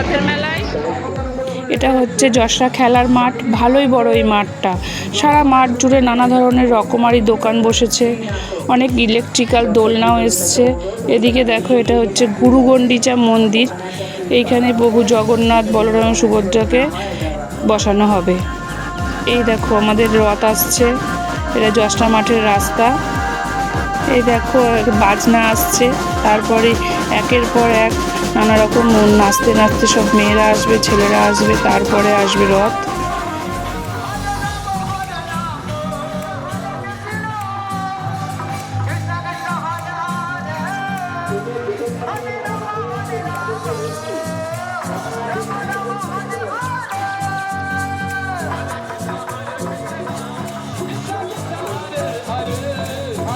রথের মেলায়। এটা হচ্ছে যশরা খেলার মাঠ, ভালোই বড় এই মাঠটা। সারা মাঠ জুড়ে নানা ধরনের রকমারি দোকান বসেছে, অনেক ইলেকট্রিক্যাল দোলনাও এসছে। এদিকে দেখো, এটা হচ্ছে গুরুগণ্ডিচা মন্দির। এইখানে প্রভু জগন্নাথ, বলরাম, সুভদ্রাকে বসানো হবে। এই দেখো আমাদের রথ আসছে, এটা যশরা মাঠের রাস্তা। এই দেখো বাজনা আসছে, তারপরে একের পর এক নানা রকম নাচতে নাচতে সব মেয়েরা আসবে, ছেলেরা আসবে, তারপরে আসবে রথ।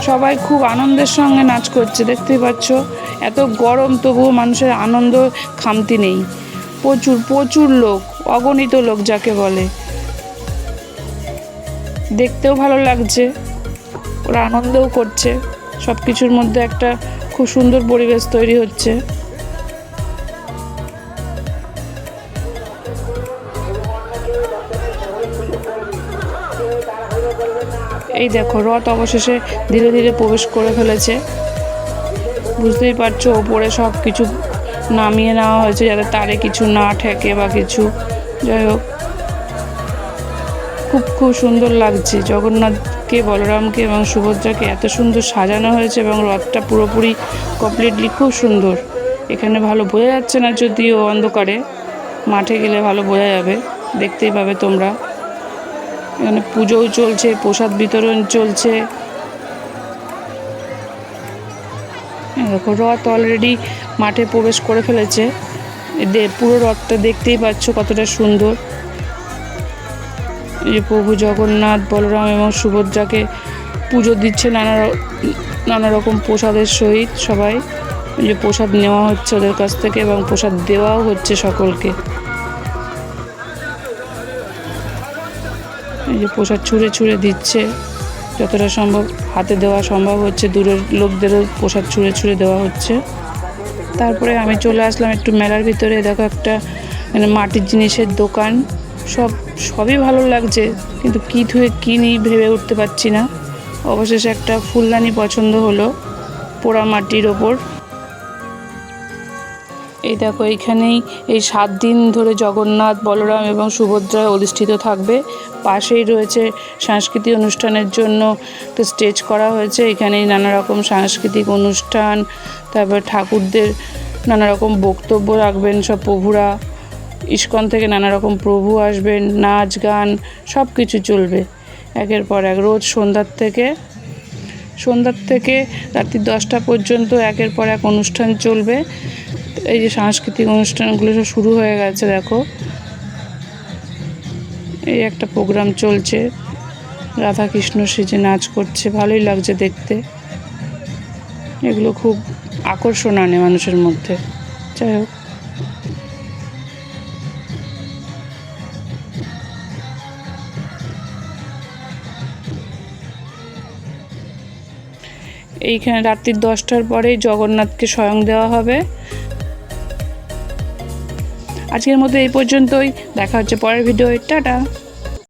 সবাই খুব আনন্দের সঙ্গে নাচ করছে, দেখতেই পাচ্ছ। এত গরম তবুও মানুষের আনন্দ খামতি নেই। প্রচুর প্রচুর লোক, অগণিত লোক যাকে বলে। দেখতেও ভালো লাগছে, ওরা আনন্দও করছে। সব কিছুর মধ্যে একটা খুব সুন্দর পরিবেশ তৈরি হচ্ছে। এই দেখো রথ অবশেষে ধীরে ধীরে প্রবেশ করে ফেলেছে। বুঝতেই পারছো, ওপরে সব কিছু নামিয়ে নেওয়া হয়েছে যাতে তারে কিছু না ঠেকে বা কিছু। যাই হোক, খুব খুব সুন্দর লাগছে। জগন্নাথকে, বলরামকে এবং সুভদ্রাকে এত সুন্দর সাজানো হয়েছে এবং রথটা পুরোপুরি কমপ্লিটলি খুব সুন্দর। এখানে ভালো বোঝা যাচ্ছে না, যদিও অন্ধকারে, মাঠে গেলে ভালো বোঝা যাবে, দেখতেই পাবে তোমরা। এখানে পুজোও চলছে, প্রসাদ বিতরণ চলছে। দেখো রথ অলরেডি মাঠে প্রবেশ করে ফেলেছে। পুরো রথটা দেখতেই পাচ্ছ কতটা সুন্দর। এই প্রভু জগন্নাথ, বলরাম এবং সুভদ্রাকে পুজো দিচ্ছে নানা রকম প্রসাদের সহিত। সবাই যে প্রসাদ নেওয়া হচ্ছে ওদের কাছ থেকে এবং প্রসাদ দেওয়াও হচ্ছে সকলকে। এই যে প্রসাদ ছুঁড়ে ছুঁড়ে দিচ্ছে, যতটা সম্ভব হাতে দেওয়া সম্ভব হচ্ছে, দূরের লোকদেরও প্রসাদ ছুঁড়ে ছুঁড়ে দেওয়া হচ্ছে। তারপরে আমি চলে আসলাম একটু মেলার ভিতরে। দেখো একটা মাটির জিনিসের দোকান, সবই ভালো লাগছে, কিন্তু কী ধুয়ে কী নিই ভেবে উঠতে পারছি না। অবশেষে একটা ফুলদানি পছন্দ হলো পোড়া মাটির ওপর। এই দেখো, এইখানেই এই 7 দিন ধরে জগন্নাথ, বলরাম এবং সুভদ্রা অধিষ্ঠিত থাকবে। পাশেই রয়েছে সাংস্কৃতিক অনুষ্ঠানের জন্য একটা স্টেজ করা হয়েছে। এখানেই নানা রকম সাংস্কৃতিক অনুষ্ঠান, তারপর ঠাকুরদের নানা রকম বক্তব্য রাখবেন সব প্রভুরা। ইস্কন থেকে নানা রকম প্রভু আসবেন, নাচ গান সব কিছু চলবে একের পর এক। রোজ সন্ধ্যার থেকে রাত্রি 10টা পর্যন্ত একের পর এক অনুষ্ঠান চলবে। এই যে সাংস্কৃতিক অনুষ্ঠানগুলো সব শুরু হয়ে গেছে। দেখো, এই একটা প্রোগ্রাম চলছে, রাধা কৃষ্ণ সেজে নাচ করছে, ভালোই লাগছে দেখতে। এগুলো খুব আকর্ষণ আনে মানুষের মধ্যে। যাই হোক, এইখানে রাত্রি 10টার পরেই জগন্নাথকে স্বয়ং দেওয়া হবে। আজকের মতো এই পর্যন্তই, দেখা হচ্ছে পরের ভিডিওয়। টাটা।